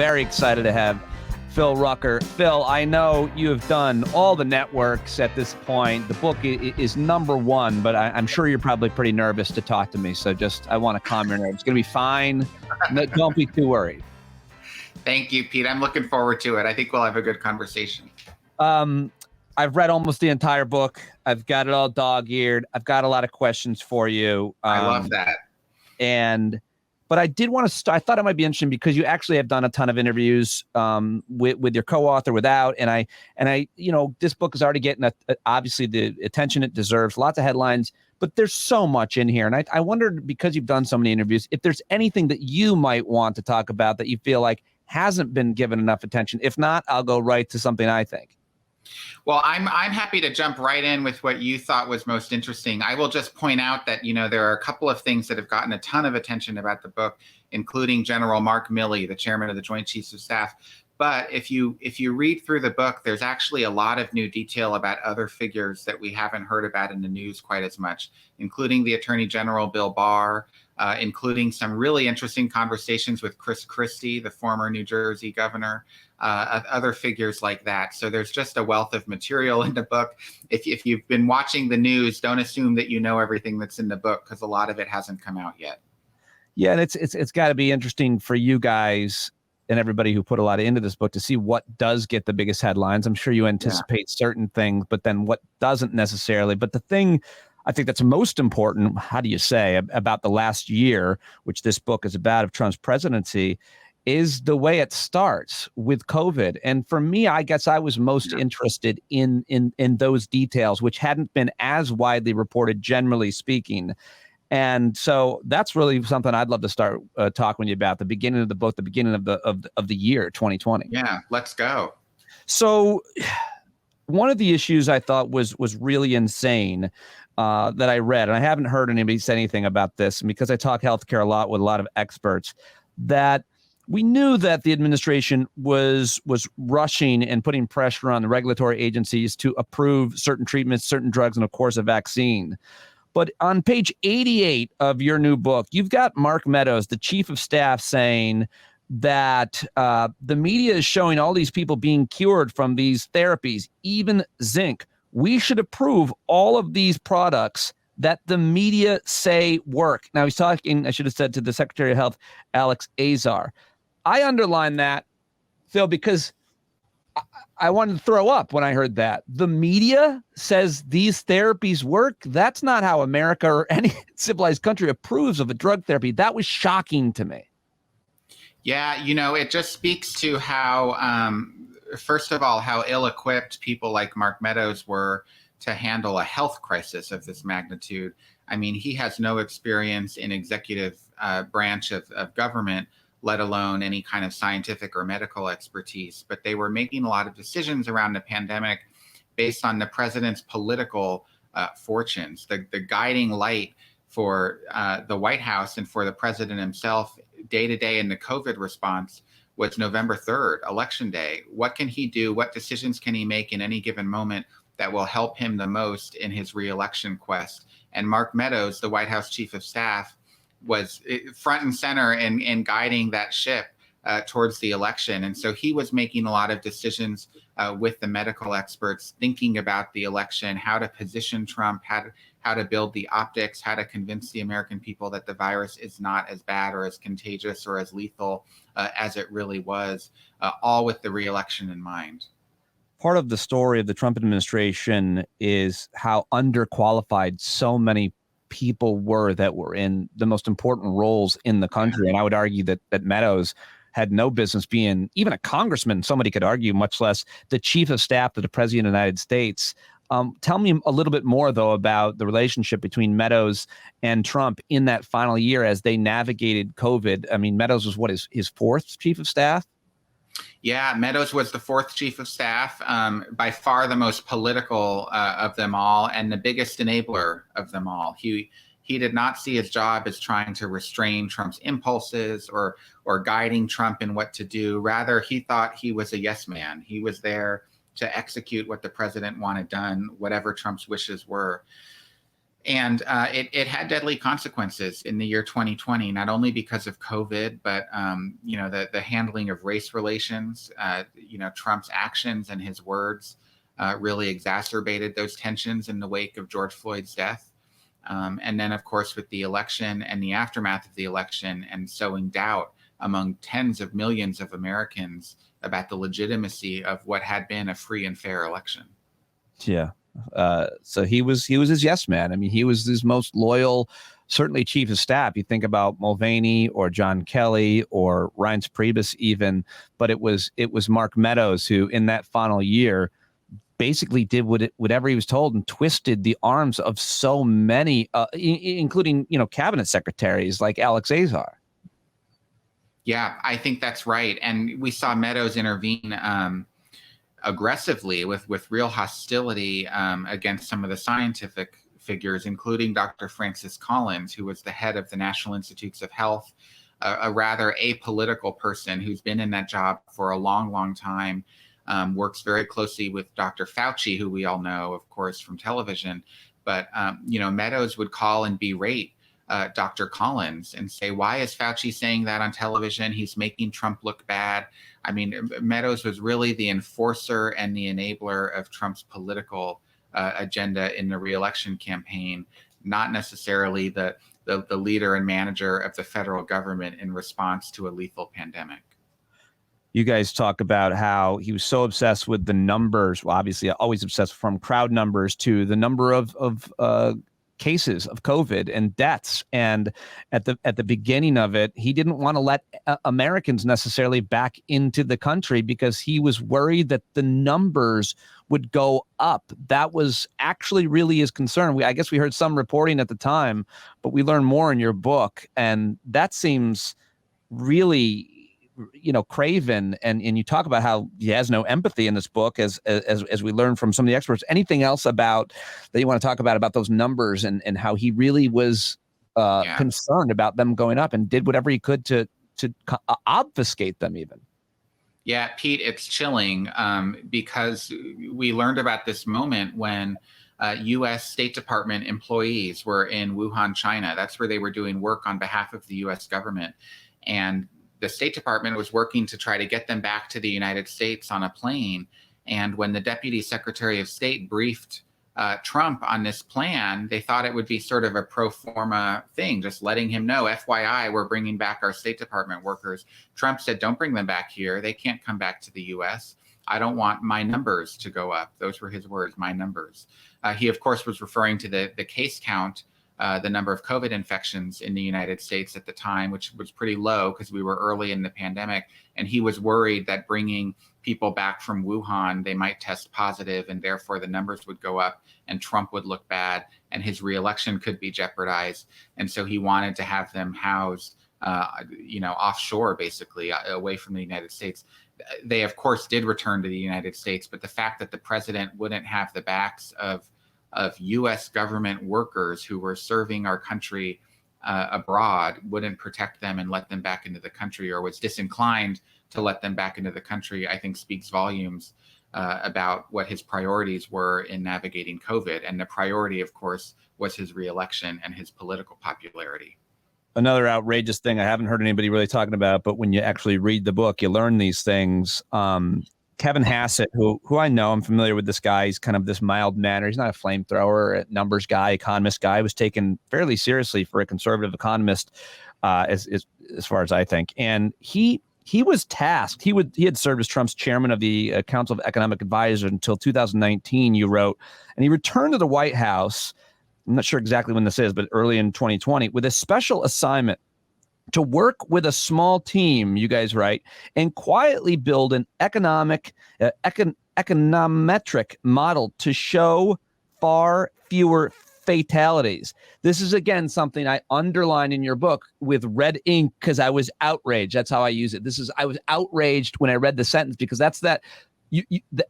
very excited to have Phil Rucker. Phil, I know you have done all the networks at this point. The book is number one, but I'm sure you're probably pretty nervous to talk to me. So I want to calm your nerves. It's going to be fine. No, don't be too worried. Thank you, Pete. I'm looking forward to it. I think we'll have a good conversation. I've read almost the entire book. I've got it all dog-eared. I've got a lot of questions for you. I love that. But I did want to start. I thought it might be interesting because you actually have done a ton of interviews with your co-author, without, and I, this book is already getting obviously the attention it deserves. Lots of headlines, but there's so much in here, and I wondered, because you've done so many interviews, if there's anything that you might want to talk about that you feel like hasn't been given enough attention. If not, I'll go right to something I think. Well, I'm happy to jump right in with what you thought was most interesting. I will just point out that, there are a couple of things that have gotten a ton of attention about the book, including General Mark Milley, the chairman of the Joint Chiefs of Staff. But if you read through the book, there's actually a lot of new detail about other figures that we haven't heard about in the news quite as much, including the Attorney General Bill Barr, including some really interesting conversations with Chris Christie, the former New Jersey governor, other figures like that. So there's just a wealth of material in the book. If you've been watching the news, don't assume that you know everything that's in the book, because a lot of it hasn't come out yet. Yeah, and it's got to be interesting for you guys and everybody who put a lot into this book to see what does get the biggest headlines. I'm sure you anticipate certain things, but then what doesn't necessarily. But the thing I think that's most important, how do you say, about the last year, which this book is about, of Trump's presidency, is the way it starts with COVID. And for me, I guess I was most interested in those details, which hadn't been as widely reported, generally speaking. And so that's really something I'd love to start talking with you about, the beginning of the book, the beginning of the year 2020. Yeah, let's go. So one of the issues I thought was really insane that I read, and I haven't heard anybody say anything about this, and because I talk healthcare a lot with a lot of experts, that we knew that the administration was rushing and putting pressure on the regulatory agencies to approve certain treatments, certain drugs, and of course a vaccine. But on page 88 of your new book, you've got Mark Meadows, the chief of staff, saying that the media is showing all these people being cured from these therapies, even zinc. We should approve all of these products that the media say work. Now, he's talking, I should have said, to the Secretary of Health, Alex Azar. I underline that, Phil, because I wanted to throw up when I heard that. The media says these therapies work. That's not how America or any civilized country approves of a drug therapy. That was shocking to me. Yeah, it just speaks to how, first of all, how ill-equipped people like Mark Meadows were to handle a health crisis of this magnitude. I mean, he has no experience in executive branch of government, let alone any kind of scientific or medical expertise. But they were making a lot of decisions around the pandemic based on the president's political fortunes. The guiding light for the White House and for the president himself day to day in the COVID response was November 3rd, Election Day. What can he do? What decisions can he make in any given moment that will help him the most in his reelection quest? And Mark Meadows, the White House chief of staff, was front and center in guiding that ship towards the election. And so he was making a lot of decisions with the medical experts, thinking about the election, how to position Trump, how to build the optics, how to convince the American people that the virus is not as bad or as contagious or as lethal as it really was, all with the reelection in mind. Part of the story of the Trump administration is how underqualified so many people were that were in the most important roles in the country. And I would argue that Meadows had no business being even a congressman, somebody could argue, much less the chief of staff to the president of the United States. Tell me a little bit more, though, about the relationship between Meadows and Trump in that final year as they navigated COVID. I mean, Meadows was his fourth chief of staff? Yeah, Meadows was the fourth chief of staff, by far the most political of them all and the biggest enabler of them all. He did not see his job as trying to restrain Trump's impulses or guiding Trump in what to do. Rather, he thought he was a yes man. He was there to execute what the president wanted done, whatever Trump's wishes were. And it had deadly consequences in the year 2020, not only because of COVID, but the handling of race relations. Trump's actions and his words really exacerbated those tensions in the wake of George Floyd's death. And then, of course, with the election and the aftermath of the election, and sowing doubt among tens of millions of Americans about the legitimacy of what had been a free and fair election. Yeah. So he was his yes man. I mean, he was his most loyal, certainly chief of staff. You think about Mulvaney or John Kelly or Reince Priebus even, but it was Mark Meadows who, in that final year, basically did whatever he was told and twisted the arms of so many, including cabinet secretaries like Alex Azar. Yeah, I think that's right, and we saw Meadows intervene aggressively with real hostility against some of the scientific figures, including Dr. Francis Collins, who was the head of the National Institutes of Health, a rather apolitical person who's been in that job for a long, long time, works very closely with Dr. Fauci, who we all know, of course, from television. But, Meadows would call and berate Dr. Collins and say, why is Fauci saying that on television? He's making Trump look bad. I mean, Meadows was really the enforcer and the enabler of Trump's political agenda in the reelection campaign, not necessarily the leader and manager of the federal government in response to a lethal pandemic. You guys talk about how he was so obsessed with the numbers. Well, obviously, always obsessed from crowd numbers to the number of cases of COVID and deaths. And at the beginning of it, he didn't want to let Americans necessarily back into the country because he was worried that the numbers would go up. That was actually really his concern. I guess we heard some reporting at the time, but we learned more in your book. And that seems really craven, and you talk about how he has no empathy in this book, as we learned from some of the experts. Anything else about that you want to talk about those numbers and how he really was concerned about them going up and did whatever he could to obfuscate them even? Yeah, Pete, it's chilling because we learned about this moment when U.S. State Department employees were in Wuhan, China. That's where they were doing work on behalf of the U.S. government, and the State Department was working to try to get them back to the United States on a plane. And when the Deputy Secretary of State briefed Trump on this plan, they thought it would be sort of a pro forma thing, just letting him know, FYI, we're bringing back our State Department workers. Trump said, don't bring them back here. They can't come back to the U.S. I don't want my numbers to go up. Those were his words, my numbers. He, of course, was referring to the case count, the number of COVID infections in the United States at the time, which was pretty low because we were early in the pandemic. And he was worried that bringing people back from Wuhan, they might test positive and therefore the numbers would go up and Trump would look bad and his reelection could be jeopardized. And so he wanted to have them housed, offshore, basically, away from the United States. They, of course, did return to the United States, but the fact that the president wouldn't have the backs of U.S. government workers who were serving our country abroad, wouldn't protect them and let them back into the country, or was disinclined to let them back into the country, I think speaks volumes about what his priorities were in navigating COVID. And the priority, of course, was his reelection and his political popularity. Another outrageous thing I haven't heard anybody really talking about, but when you actually read the book, you learn these things. Kevin Hassett, who I know, I'm familiar with this guy. He's kind of this mild manner. He's not a flamethrower, a numbers guy, economist guy. Was taken fairly seriously for a conservative economist, as far as I think. And he was tasked. He had served as Trump's chairman of the Council of Economic Advisors until 2019. You wrote, and he returned to the White House. I'm not sure exactly when this is, but early in 2020, with a special assignment to work with a small team, you guys write, and quietly build an econometric model to show far fewer fatalities. This is, again, something I underline in your book with red ink because I was outraged. That's how I use it. I was outraged when I read the sentence, because that's that.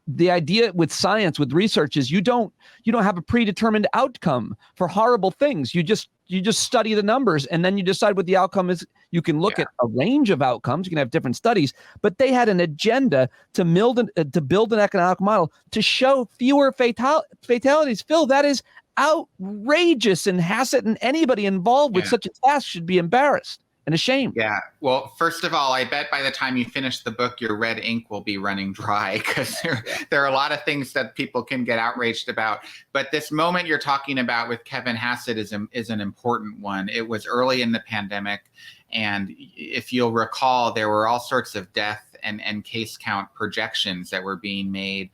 The idea with science, with research, is you don't have a predetermined outcome for horrible things. You just study the numbers and then you decide what the outcome is. You can look at a range of outcomes. You can have different studies, but they had an agenda to build an economic model to show fewer fatalities. Phil, that is outrageous, and Hassett and anybody involved with such a task should be embarrassed and ashamed. Yeah. Well, first of all, I bet by the time you finish the book, your red ink will be running dry, because there are a lot of things that people can get outraged about. But this moment you're talking about with Kevin Hassett is an important one. It was early in the pandemic. And if you'll recall, there were all sorts of death and case count projections that were being made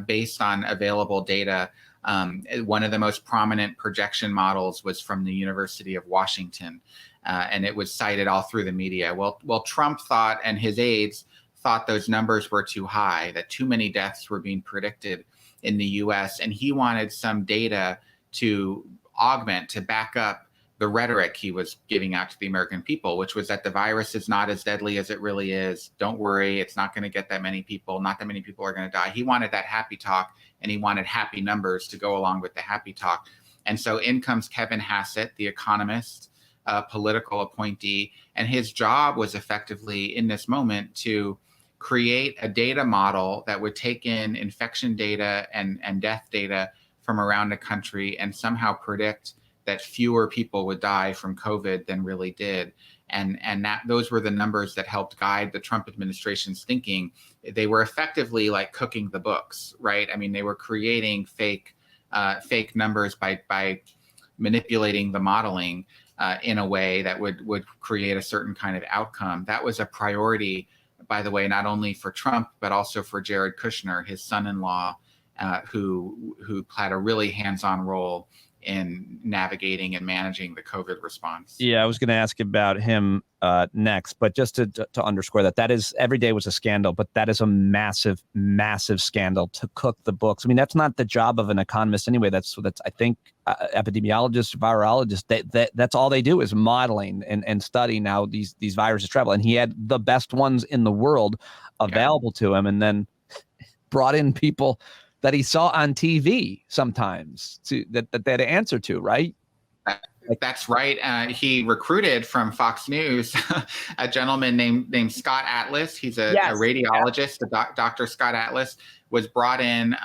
based on available data. One of the most prominent projection models was from the University of Washington. And it was cited all through the media. Well, Trump thought, and his aides thought, those numbers were too high, that too many deaths were being predicted in the US. And he wanted some data to augment, to back up the rhetoric he was giving out to the American people, which was that the virus is not as deadly as it really is. Don't worry, it's not going to get that many people. Not that many people are going to die. He wanted that happy talk, and he wanted happy numbers to go along with the happy talk. And so in comes Kevin Hassett, the economist, political appointee, and his job was effectively in this moment to create a data model that would take in infection data and death data from around the country and somehow predict that fewer people would die from COVID than really did. And that those were the numbers that helped guide the Trump administration's thinking. They were effectively like cooking the books, right? I mean, they were creating fake numbers by manipulating the modeling in a way that would create a certain kind of outcome. That was a priority, by the way, not only for Trump, but also for Jared Kushner, his son-in-law, who had a really hands-on role in navigating and managing the COVID response. Yeah, I was going to ask about him next, but just to underscore that is, every day was a scandal, but that is a massive, massive scandal to cook the books. I mean, that's not the job of an economist anyway. That's I think epidemiologists, virologists, that's all they do is modeling and studying how these viruses travel. And he had the best ones in the world available to him, and then brought in people that he saw on TV sometimes that they had to answer to, right? That's right. He recruited from Fox News a gentleman named Scott Atlas. He's a radiologist. Dr. Scott Atlas was brought in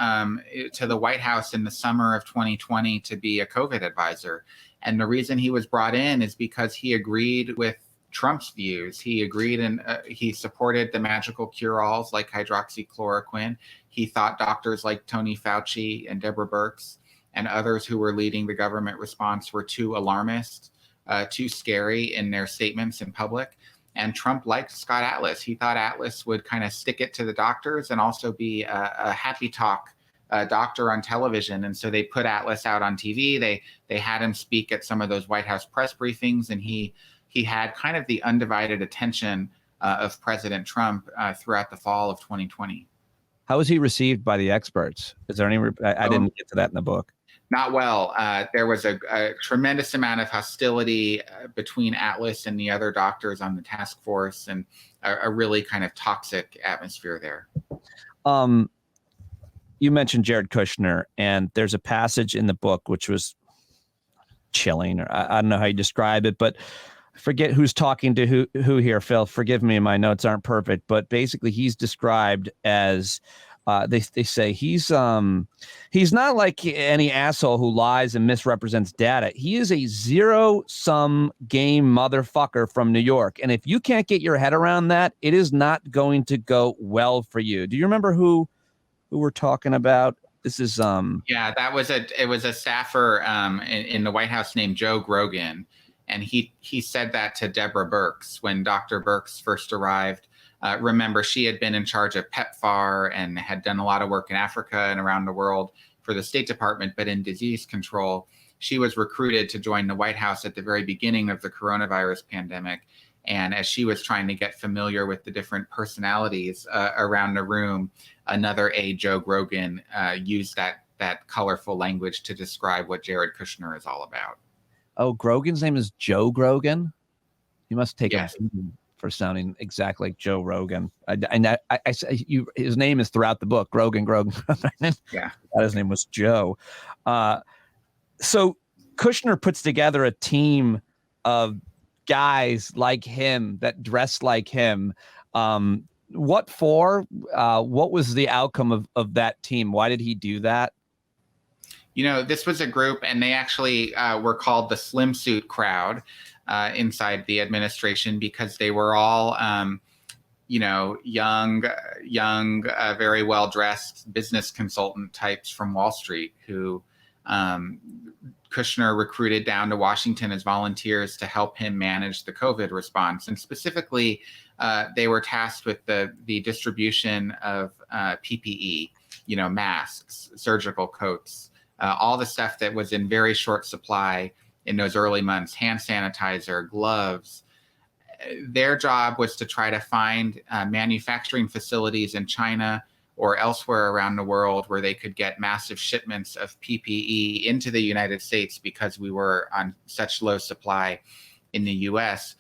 to the White House in the summer of 2020 to be a COVID advisor. And the reason he was brought in is because he agreed with Trump's views. He agreed and he supported the magical cure-alls like hydroxychloroquine. He thought doctors like Tony Fauci and Deborah Birx and others who were leading the government response were too alarmist, too scary in their statements in public. And Trump liked Scott Atlas. He thought Atlas would kind of stick it to the doctors and also be a happy talk doctor on television. And so they put Atlas out on TV. They had him speak at some of those White House press briefings, and he had kind of the undivided attention of President Trump throughout the fall of 2020. How was he received by the experts? Is there any? I didn't get to that in the book. Not well. There was a tremendous amount of hostility between Atlas and the other doctors on the task force, and a really kind of toxic atmosphere there. You mentioned Jared Kushner, and there's a passage in the book which was chilling, or I don't know how you describe it, but I forget who's talking to who here, Phil. Forgive me, my notes aren't perfect, but basically he's described as they say he's not like any asshole who lies and misrepresents data. He is a zero-sum game motherfucker from New York, and if you can't get your head around that, it is not going to go well for you. Do you remember who we're talking about? This is it was a staffer in the White House named Joe Grogan. And he said that to Deborah Birx when Dr. Birx first arrived. Remember, she had been in charge of PEPFAR and had done a lot of work in Africa and around the world for the State Department, but in disease control. She was recruited to join the White House at the very beginning of the coronavirus pandemic. And as she was trying to get familiar with the different personalities around the room, another Joe Grogan used that colorful language to describe what Jared Kushner is all about. Oh, Grogan's name is Joe Grogan? You must take yes. a for sounding exactly like Joe Rogan. His name is throughout the book, Grogan. Yeah. His name was Joe. So Kushner puts together a team of guys like him that dress like him. What for? What was the outcome of that team? Why did he do that? This was a group, and they actually were called the Slim Suit Crowd inside the administration, because they were all, young, very well-dressed business consultant types from Wall Street who Kushner recruited down to Washington as volunteers to help him manage the COVID response. And specifically, they were tasked with the distribution of PPE, masks, surgical coats, all the stuff that was in very short supply in those early months, hand sanitizer, gloves. Their job was to try to find manufacturing facilities in China or elsewhere around the world where they could get massive shipments of PPE into the United States, because we were on such low supply in the US.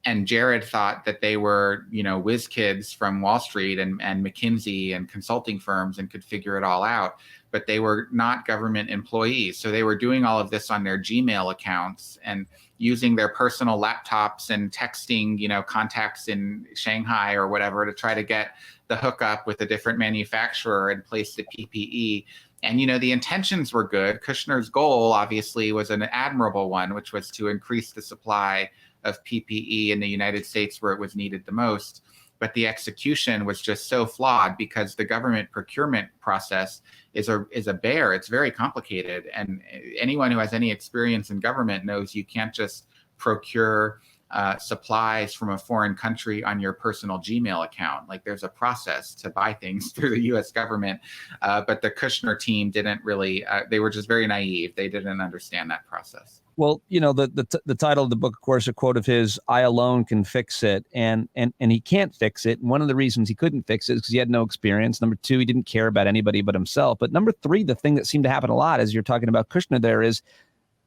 And Jared thought that they were, whiz kids from Wall Street and McKinsey and consulting firms and could figure it all out. But they were not government employees. So they were doing all of this on their Gmail accounts and using their personal laptops and texting, contacts in Shanghai or whatever to try to get the hookup with a different manufacturer and place the PPE. And, the intentions were good. Kushner's goal, obviously, was an admirable one, which was to increase the supply of PPE in the United States where it was needed the most. But the execution was just so flawed, because the government procurement process is a bear. It's very complicated. And anyone who has any experience in government knows you can't just procure supplies from a foreign country on your personal Gmail account. Like, there's a process to buy things through the US government. But the Kushner team didn't really, they were just very naive. They didn't understand that process. Well, the title of the book, of course, a quote of his, "I alone can fix it," and he can't fix it. And one of the reasons he couldn't fix it is because he had no experience. Number two, he didn't care about anybody but himself. But number three, the thing that seemed to happen a lot, as you're talking about Kushner there, is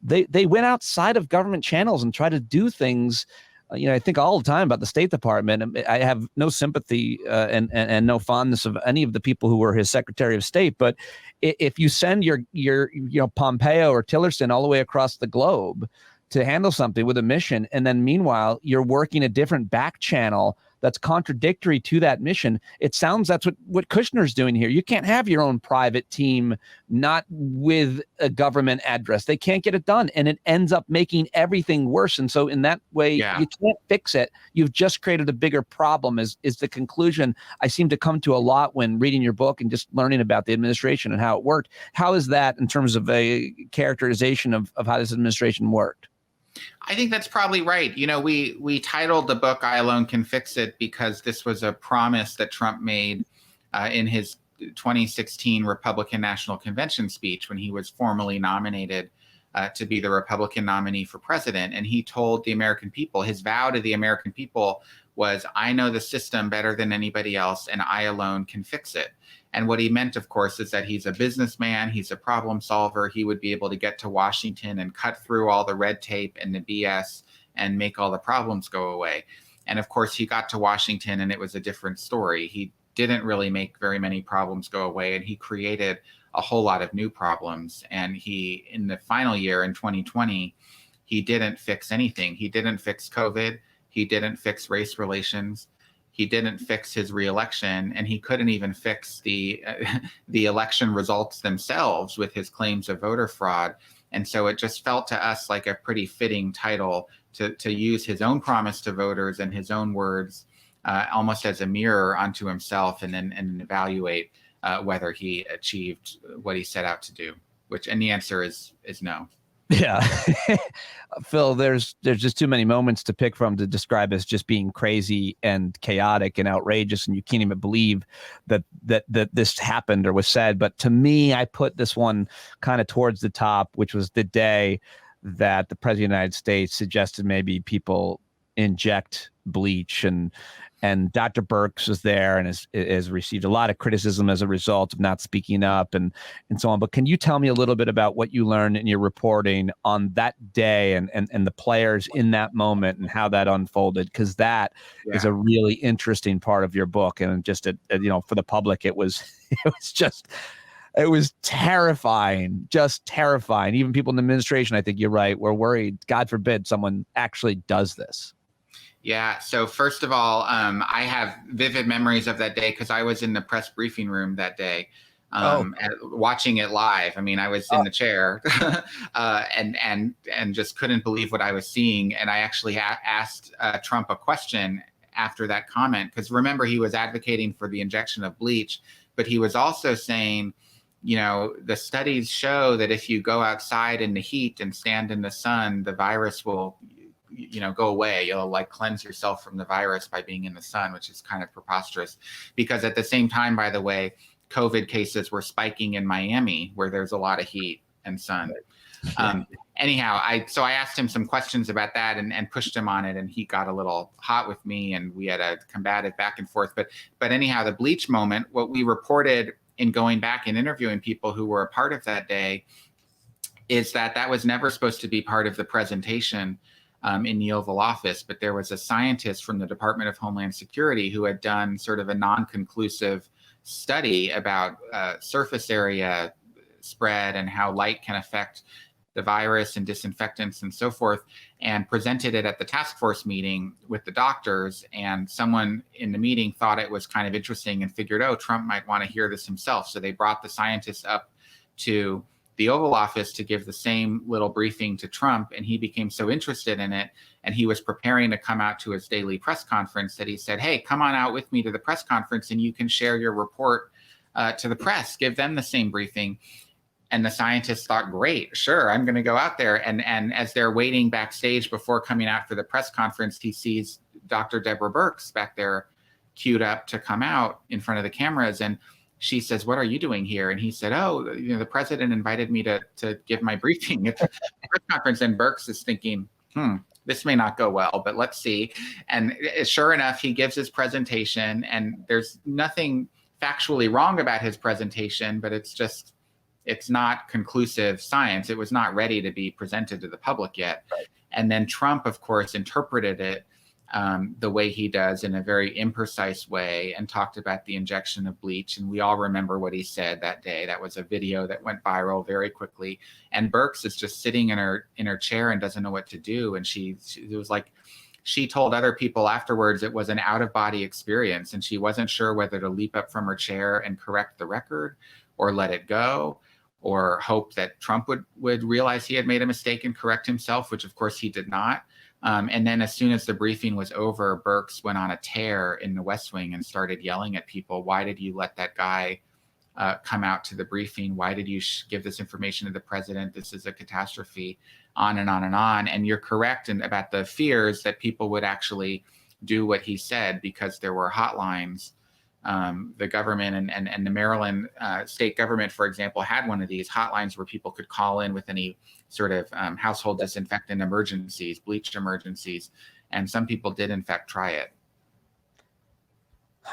they went outside of government channels and tried to do things. I think all the time about the State Department. I have no sympathy and no fondness of any of the people who were his Secretary of State. But if you send your Pompeo or Tillerson all the way across the globe to handle something with a mission, and then meanwhile you're working a different back channel that's contradictory to that mission, it sounds that's what Kushner's doing here. You can't have your own private team not with a government address. They can't get it done, and it ends up making everything worse. And so in that way, You can't fix it. You've just created a bigger problem, is the conclusion I seem to come to a lot when reading your book and just learning about the administration and how it worked. How is that in terms of a characterization of how this administration worked? I think that's probably right. We titled the book "I Alone Can Fix It" because this was a promise that Trump made in his 2016 Republican National Convention speech when he was formally nominated to be the Republican nominee for president. And he told the American people, his vow to the American people was, "I know the system better than anybody else, and I alone can fix it." And what he meant, of course, is that he's a businessman, he's a problem solver. He would be able to get to Washington and cut through all the red tape and the BS and make all the problems go away. And of course, he got to Washington and it was a different story. He didn't really make very many problems go away, and he created a whole lot of new problems. And he, in the final year in 2020, he didn't fix anything. He didn't fix COVID. He didn't fix race relations. He didn't fix his reelection, and he couldn't even fix the election results themselves with his claims of voter fraud. And so it just felt to us like a pretty fitting title to use his own promise to voters and his own words almost as a mirror unto himself, and then evaluate whether he achieved what he set out to do. And the answer is no. Yeah. Phil, there's just too many moments to pick from to describe as just being crazy and chaotic and outrageous, and you can't even believe that this happened or was said. But to me, I put this one kind of towards the top, which was the day that the president of the United States suggested maybe people inject bleach, and Dr. Birx was there and has received a lot of criticism as a result of not speaking up and so on. But can you tell me a little bit about what you learned in your reporting on that day and the players in that moment and how that unfolded? Because that is a really interesting part of your book. And just, for the public, it was terrifying, just terrifying. Even people in the administration, I think you're right, were worried, God forbid someone actually does this. Yeah. So first of all, I have vivid memories of that day because I was in the press briefing room that day. watching it live. I mean, I was in the chair and just couldn't believe what I was seeing. And I actually asked Trump a question after that comment, because remember, he was advocating for the injection of bleach, but he was also saying, you know, the studies show that if you go outside in the heat and stand in the sun, the virus will, you know, go away. You'll like cleanse yourself from the virus by being in the sun, which is kind of preposterous, because at the same time, by the way, COVID cases were spiking in Miami, where there's a lot of heat and sun. Anyhow, I asked him some questions about that and pushed him on it, and he got a little hot with me, and we had a combative back and forth. But anyhow, the bleach moment, what we reported in going back and interviewing people who were a part of that day, is that was never supposed to be part of the presentation in the Oval Office, but there was a scientist from the Department of Homeland Security who had done sort of a non-conclusive study about surface area spread and how light can affect the virus and disinfectants and so forth, and presented it at the task force meeting with the doctors. And someone in the meeting thought it was kind of interesting and figured, oh, Trump might want to hear this himself. So they brought the scientists up to the Oval Office to give the same little briefing to Trump. And he became so interested in it, and he was preparing to come out to his daily press conference, that he said, hey, come on out with me to the press conference and you can share your report to the press, give them the same briefing. And the scientists thought, great, sure, I'm going to go out there. And as they're waiting backstage before coming out for the press conference, he sees Dr. Deborah Birx back there queued up to come out in front of the cameras. And she says, what are you doing here? And he said, oh, you know, the president invited me to give my briefing at the press conference. And Birx is thinking, this may not go well, but let's see. And sure enough, he gives his presentation, and there's nothing factually wrong about his presentation, but it's not conclusive science. It was not ready to be presented to the public yet. Right. And then Trump, of course, interpreted it the way he does, in a very imprecise way, and talked about the injection of bleach. And we all remember what he said that day. That was a video that went viral very quickly. And Birx is just sitting in her chair and doesn't know what to do. And it was like, she told other people afterwards it was an out-of-body experience, and she wasn't sure whether to leap up from her chair and correct the record, or let it go, or hope that Trump would realize he had made a mistake and correct himself, which of course he did not. And then as soon as the briefing was over, Birx went on a tear in the West Wing and started yelling at people. Why did you let that guy come out to the briefing? Why did you give this information to the president? This is a catastrophe, on and on and on. And you're correct about the fears that people would actually do what he said, because there were hotlines. The government and the Maryland state government, for example, had one of these hotlines where people could call in with any sort of household disinfectant emergencies, bleach emergencies, and some people did in fact try it.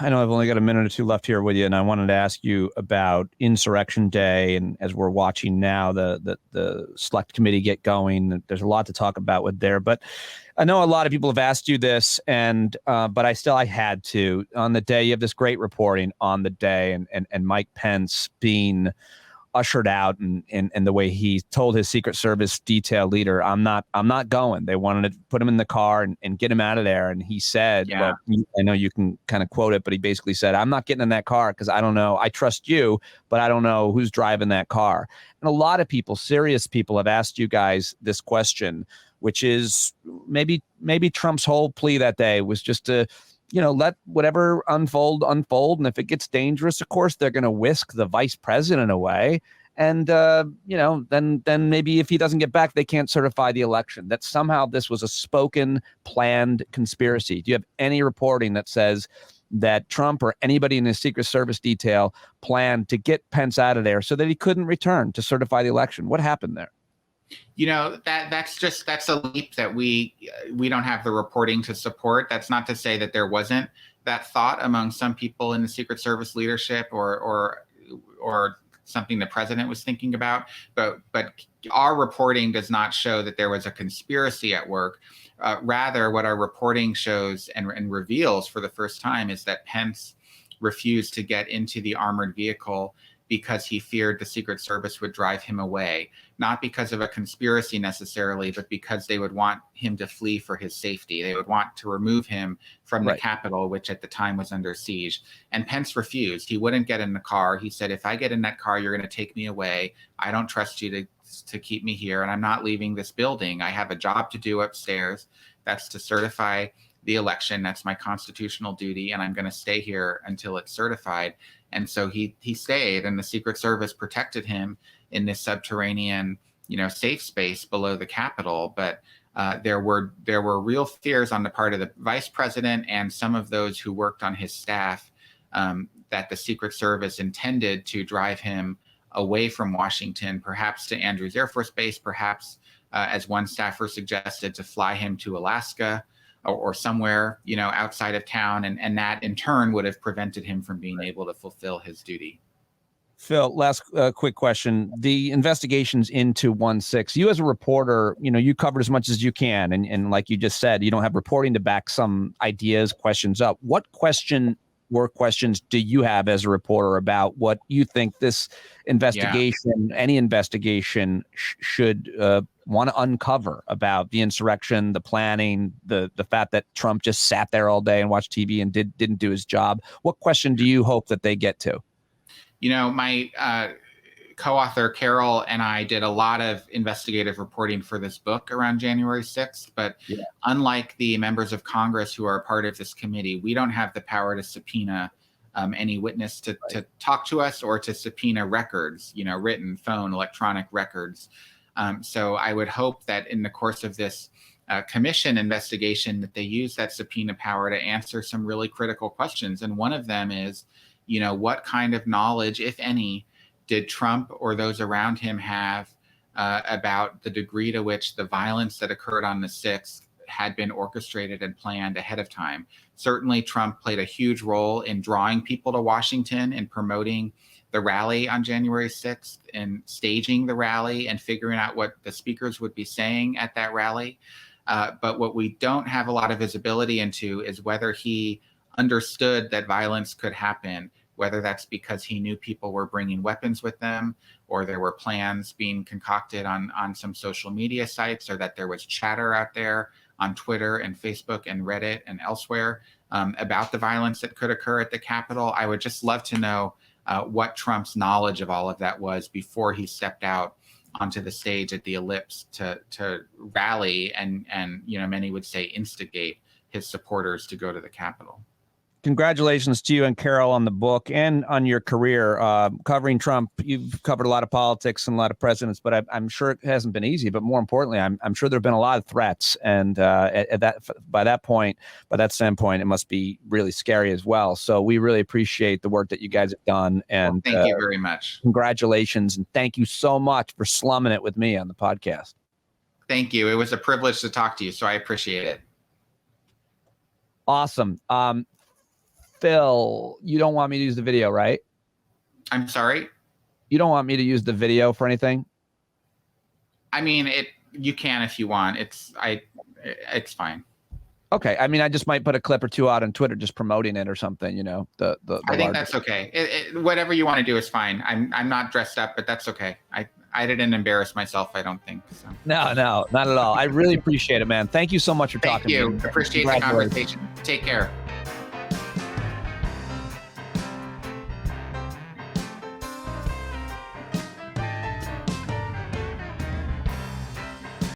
I know I've only got a minute or two left here with you, and I wanted to ask you about Insurrection Day. And as we're watching now, the select committee get going, there's a lot to talk about with there. But I know a lot of people have asked you this, and but I had to. On the day, you have this great reporting on the day, and Mike Pence being ushered out, and the way he told his Secret Service detail leader, I'm not going. They wanted to put him in the car and get him out of there. And he said, well, I know you can kind of quote it, but he basically said, I'm not getting in that car because I don't know. I trust you, but I don't know who's driving that car. And a lot of people, serious people, have asked you guys this question, which is maybe Trump's whole plea that day was just to, let whatever unfold. And if it gets dangerous, of course, they're going to whisk the vice president away. And, then maybe if he doesn't get back, they can't certify the election. That somehow this was a spoken, planned conspiracy. Do you have any reporting that says that Trump or anybody in his Secret Service detail planned to get Pence out of there so that he couldn't return to certify the election? What happened there? That's a leap that we don't have the reporting to support. That's not to say that there wasn't that thought among some people in the Secret Service leadership or something the president was thinking about. But our reporting does not show that there was a conspiracy at work. Rather, what our reporting shows and reveals for the first time is that Pence refused to get into the armored vehicle because he feared the Secret Service would drive him away, not because of a conspiracy necessarily, but because they would want him to flee for his safety. They would want to remove him from the Capitol, which at the time was under siege. And Pence refused. He wouldn't get in the car. He said, if I get in that car, you're going to take me away. I don't trust you to keep me here, and I'm not leaving this building. I have a job to do upstairs. That's to certify the election. That's my constitutional duty, and I'm going to stay here until it's certified. And so he stayed, and the Secret Service protected him in this subterranean, safe space below the Capitol. But there were real fears on the part of the vice president and some of those who worked on his staff that the Secret Service intended to drive him away from Washington, perhaps to Andrews Air Force Base, perhaps, as one staffer suggested, to fly him to Alaska or somewhere, outside of town. And that in turn would have prevented him from being able to fulfill his duty. Phil, last quick question. The investigations into 1/6, you as a reporter, you covered as much as you can. And like you just said, you don't have reporting to back some ideas, questions up. What questions do you have as a reporter about what you think this investigation, any investigation should want to uncover about the insurrection, the planning, the fact that Trump just sat there all day and watched TV and didn't do his job? What question do you hope that they get to? My co-author Carol and I did a lot of investigative reporting for this book around January 6th, but unlike the members of Congress who are part of this committee, we don't have the power to subpoena any witness to talk to us or to subpoena records, written, phone, electronic records. So I would hope that in the course of this commission investigation that they use that subpoena power to answer some really critical questions. And one of them is, what kind of knowledge, if any, did Trump or those around him have about the degree to which the violence that occurred on the 6th had been orchestrated and planned ahead of time? Certainly, Trump played a huge role in drawing people to Washington and promoting the rally on January 6th and staging the rally and figuring out what the speakers would be saying at that rally. But what we don't have a lot of visibility into is whether he understood that violence could happen, whether that's because he knew people were bringing weapons with them, or there were plans being concocted on some social media sites, or that there was chatter out there on Twitter and Facebook and Reddit and elsewhere about the violence that could occur at the Capitol. I would just love to know what Trump's knowledge of all of that was before he stepped out onto the stage at the Ellipse to rally and many would say instigate his supporters to go to the Capitol. Congratulations to you and Carol on the book and on your career covering Trump. You've covered a lot of politics and a lot of presidents, but I'm sure it hasn't been easy. But more importantly, I'm sure there have been a lot of threats, and by that standpoint, it must be really scary as well. So we really appreciate the work that you guys have done, and thank you very much. Congratulations, and thank you so much for slumming it with me on the podcast. Thank you. It was a privilege to talk to you, so I appreciate it. Awesome. Phil, you don't want me to use the video, right? I'm sorry? You don't want me to use the video for anything? I mean, you can if you want. It's fine. Okay. I mean, I just might put a clip or two out on Twitter just promoting it or something, I think that's okay. Whatever you want to do is fine. I'm not dressed up, but that's okay. I didn't embarrass myself, I don't think. So. No, not at all. I really appreciate it, man. Thank you so much for talking to me. Thank you. Appreciate the conversation. Take care.